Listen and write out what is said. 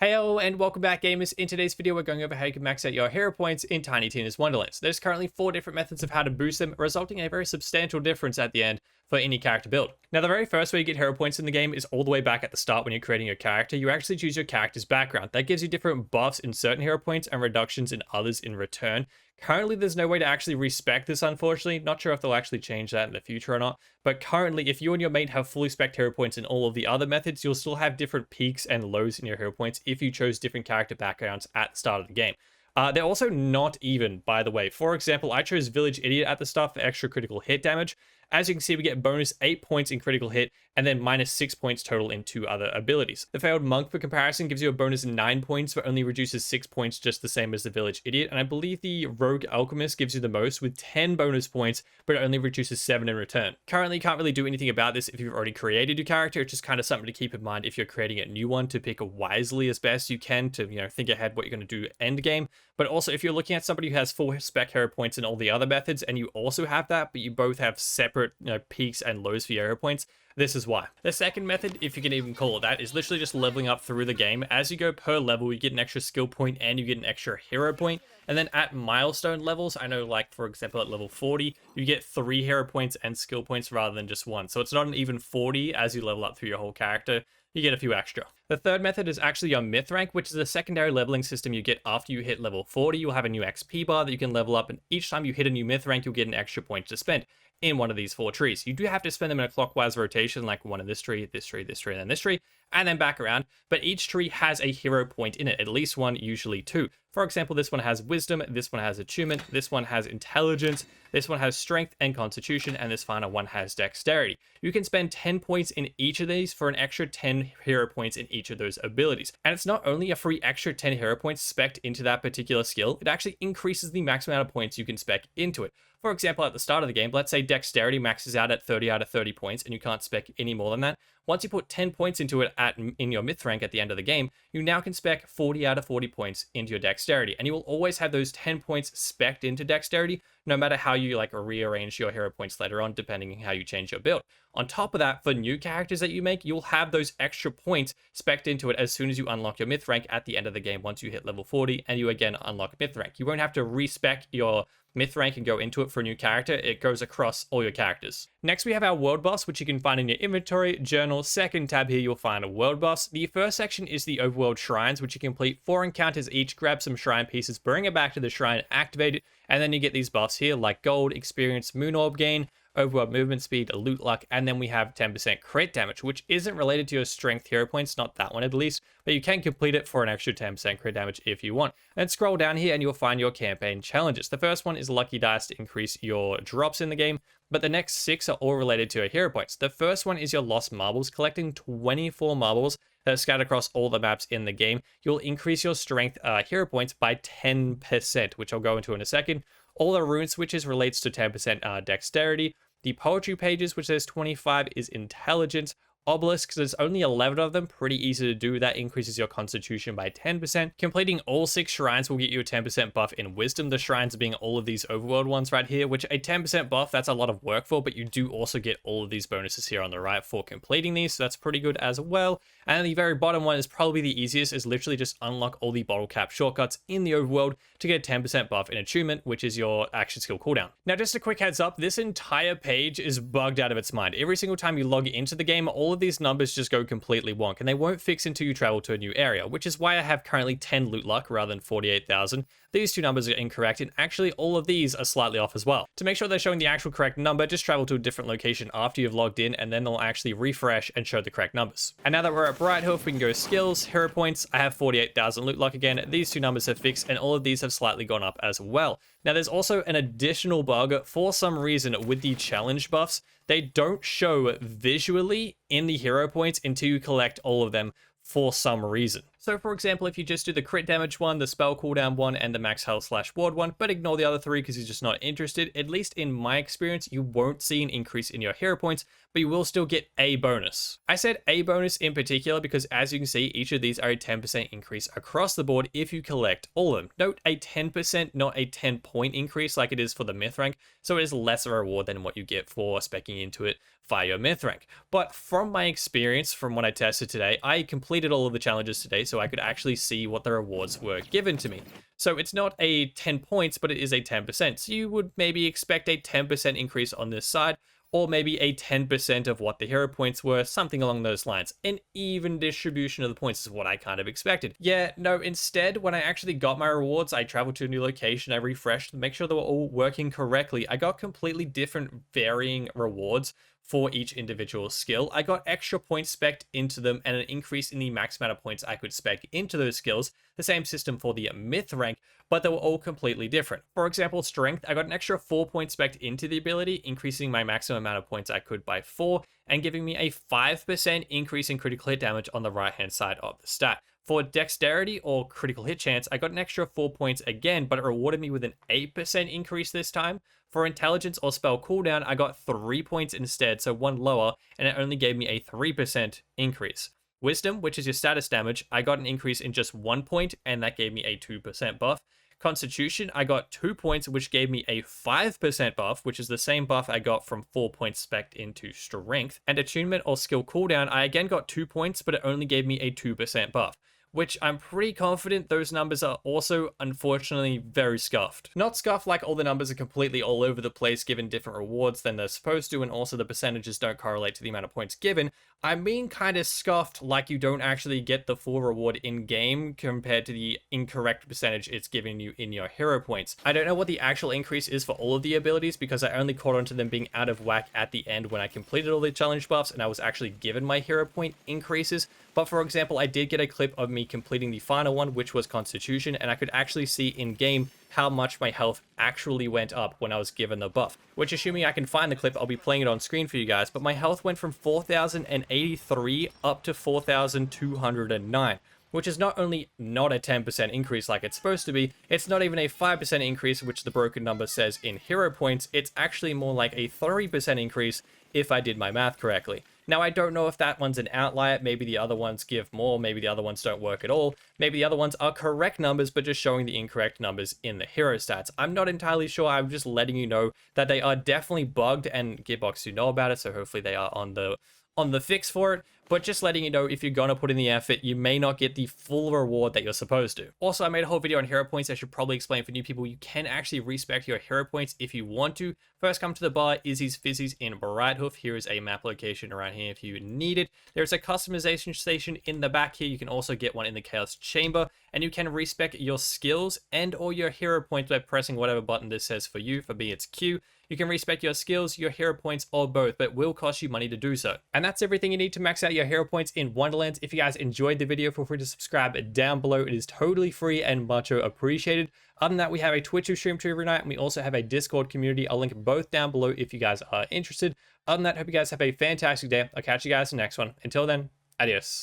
Heyo and welcome back gamers. In today's video we're going over how you can max out your hero points in Tiny Tina's Wonderlands. There's currently 4 different methods of how to boost them, resulting in a very substantial difference at the end for any character build. Now the very first way you get hero points in the game is all the way back at the start when you're creating your character. You actually choose your character's background. That gives you different buffs in certain hero points and reductions in others in return. Currently, there's no way to actually respec this, unfortunately. Not sure if they'll actually change that in the future or not. But currently, if you and your mate have fully spec hero points in all of the other methods, you'll still have different peaks and lows in your hero points if you chose different character backgrounds at the start of the game. They're also not even, by the way. For example, I chose Village Idiot at the start for extra critical hit damage. As you can see, we get bonus 8 points in critical hit, and then minus 6 points total in 2 other abilities. The Failed Monk, for comparison, gives you a bonus 9 points, but only reduces 6 points, just the same as the Village Idiot. And I believe the Rogue Alchemist gives you the most, with 10 bonus points, but it only reduces 7 in return. Currently, you can't really do anything about this if you've already created your character. It's just kind of something to keep in mind if you're creating a new one, to pick wisely as best you can to, think ahead what you're going to do end game. But also, if you're looking at somebody who has full spec hero points in all the other methods, and you also have that, but you both have separate peaks and lows for your hero points, this is why. The second method, if you can even call it that, is literally just leveling up through the game. As you go per level, you get an extra skill point and you get an extra hero point. And then at milestone levels, I know, like, for example, at level 40, you get 3 hero points and skill points rather than just 1. So it's not an even 40 as you level up through your whole character. You get a few extra. The third method is actually your myth rank, which is a secondary leveling system you get after you hit level 40. You'll have a new XP bar that you can level up, and each time you hit a new myth rank, you'll get an extra point to spend in one of these 4 trees. You do have to spend them in a clockwise rotation, like one in this tree, this tree, this tree, and then this tree, and then back around. But each tree has a hero point in it, at least one, usually 2. For example, this one has wisdom, this one has attunement, this one has intelligence, this one has strength and constitution, and this final one has dexterity. You can spend 10 points in each of these for an extra 10 hero points in each of those abilities. And it's not only a free extra 10 hero points spec'd into that particular skill, it actually increases the maximum amount of points you can spec into it. For example, at the start of the game, let's say dexterity maxes out at 30 out of 30 points and you can't spec any more than that. Once you put 10 points into it in your myth rank at the end of the game, you now can spec 40 out of 40 points into your dexterity. And you will always have those 10 points spec'd into dexterity, no matter how you rearrange your hero points later on, depending on how you change your build. On top of that, for new characters that you make, you'll have those extra points spec'd into it as soon as you unlock your myth rank at the end of the game, once you hit level 40 and you again unlock myth rank. You won't have to respec your myth rank and go into it for a new character. It goes across all your characters. Next, we have our world boss, which you can find in your inventory, journal. Second tab here, you'll find a world boss. The first section is the overworld shrines, which you complete 4 encounters each. Grab some shrine pieces, bring it back to the shrine, activate it, and then you get these buffs here like gold, experience, moon orb gain, overworld movement speed, loot luck, and then we have 10% crit damage, which isn't related to your strength hero points, not that one at least, but you can complete it for an extra 10% crit damage if you want. And scroll down here and you'll find your campaign challenges. The first one is lucky dice to increase your drops in the game, but the next 6 are all related to your hero points. The first one is your lost marbles. Collecting 24 marbles that are scattered across all the maps in the game, you'll increase your strength hero points by 10%, which I'll go into in a second. All the rune switches relates to 10% dexterity. The poetry pages, which says 25, is intelligence. Obelisks, there's only 11 of them, pretty easy to do. That increases your constitution by 10%. Completing all 6 shrines will get you a 10% buff in wisdom. The shrines being all of these overworld ones right here, which a 10% buff, that's a lot of work for, but you do also get all of these bonuses here on the right for completing these, so that's pretty good as well. And the very bottom one is probably the easiest, is literally just unlock all the bottle cap shortcuts in the overworld to get a 10% buff in attunement, which is your action skill cooldown. Now, just a quick heads up, this entire page is bugged out of its mind. Every single time you log into the game, all of these numbers just go completely wonk, and they won't fix until you travel to a new area, which is why I have currently 10 loot luck rather than 48,000. These 2 numbers are incorrect, and actually all of these are slightly off as well. To make sure they're showing the actual correct number, just travel to a different location after you've logged in, and then they'll actually refresh and show the correct numbers. And now that we're at Brighthoof, we can go skills, hero points. I have 48,000 loot luck again. These 2 numbers have fixed, and all of these have slightly gone up as well. Now, there's also an additional bug. For some reason, with the challenge buffs, they don't show visually in the hero points until you collect all of them for some reason. So for example, if you just do the crit damage one, the spell cooldown one, and the max health / ward one, but ignore the other 3 because you're just not interested, at least in my experience, you won't see an increase in your hero points, but you will still get a bonus. I said a bonus in particular because, as you can see, each of these are a 10% increase across the board if you collect all of them. Note a 10%, not a 10-point increase like it is for the myth rank, so it is less of a reward than what you get for speccing into it via your myth rank. But from my experience, from what I tested today, I completed all of the challenges today, so so I could actually see what the rewards were given to me. So it's not a 10 points, but it is a 10%. So you would maybe expect a 10% increase on this side, or maybe a 10% of what the hero points were, something along those lines. An even distribution of the points is what I kind of expected. Yeah, no, instead, when I actually got my rewards, I traveled to a new location, I refreshed to make sure they were all working correctly. I got completely different varying rewards for each individual skill. I got extra points spec'd into them and an increase in the max amount of points I could spec into those skills. The same system for the myth rank, but they were all completely different. For example, strength, I got an extra 4 points spec'd into the ability, increasing my maximum amount of points I could by 4, and giving me a 5% increase in critical hit damage on the right-hand side of the stat. For dexterity or critical hit chance, I got an extra 4 points again, but it rewarded me with an 8% increase this time. For intelligence or spell cooldown, I got 3 points instead, so 1 lower, and it only gave me a 3% increase. Wisdom, which is your status damage, I got an increase in just 1 point, and that gave me a 2% buff. Constitution, I got 2 points, which gave me a 5% buff, which is the same buff I got from 4 points spec'd into strength. And attunement or skill cooldown, I again got 2 points, but it only gave me a 2% buff, which I'm pretty confident those numbers are also, unfortunately, very scuffed. Not scuffed like all the numbers are completely all over the place given different rewards than they're supposed to, and also the percentages don't correlate to the amount of points given. I mean kind of scuffed like you don't actually get the full reward in-game compared to the incorrect percentage it's giving you in your hero points. I don't know what the actual increase is for all of the abilities because I only caught on to them being out of whack at the end when I completed all the challenge buffs and I was actually given my hero point increases. But for example, I did get a clip of me completing the final one, which was Constitution, and I could actually see in-game how much my health actually went up when I was given the buff. Which, assuming I can find the clip, I'll be playing it on screen for you guys, but my health went from 4,083 up to 4,209. Which is not only not a 10% increase like it's supposed to be, it's not even a 5% increase, which the broken number says in hero points, it's actually more like a 3% increase if I did my math correctly. Now, I don't know if that one's an outlier, maybe the other ones give more, maybe the other ones don't work at all, maybe the other ones are correct numbers, but just showing the incorrect numbers in the hero stats. I'm not entirely sure, I'm just letting you know that they are definitely bugged, and Gearbox do know about it, so hopefully they are on the fix for it. But just letting you know, if you're gonna put in the effort, you may not get the full reward that you're supposed to. Also, I made a whole video on hero points. I should probably explain for new people, you can actually respec your hero points if you want to. First, come to the bar, Izzy's Fizzies in Brighthoof. Here is a map location around here if you need it. There's a customization station in the back here. You can also get one in the Chaos Chamber, and you can respec your skills and or your hero points by pressing whatever button this says for you. For me, it's Q. You can respec your skills, your hero points, or both, but it will cost you money to do so. And that's everything you need to max out your hero points in Wonderlands. If you guys enjoyed the video, feel free to subscribe down below. It is totally free and much appreciated. Other than that, we have a Twitch we stream to every night, and we also have a Discord community. I'll link both down below if you guys are interested. Other than that, hope you guys have a fantastic day. I'll catch you guys in the next one. Until then, adios.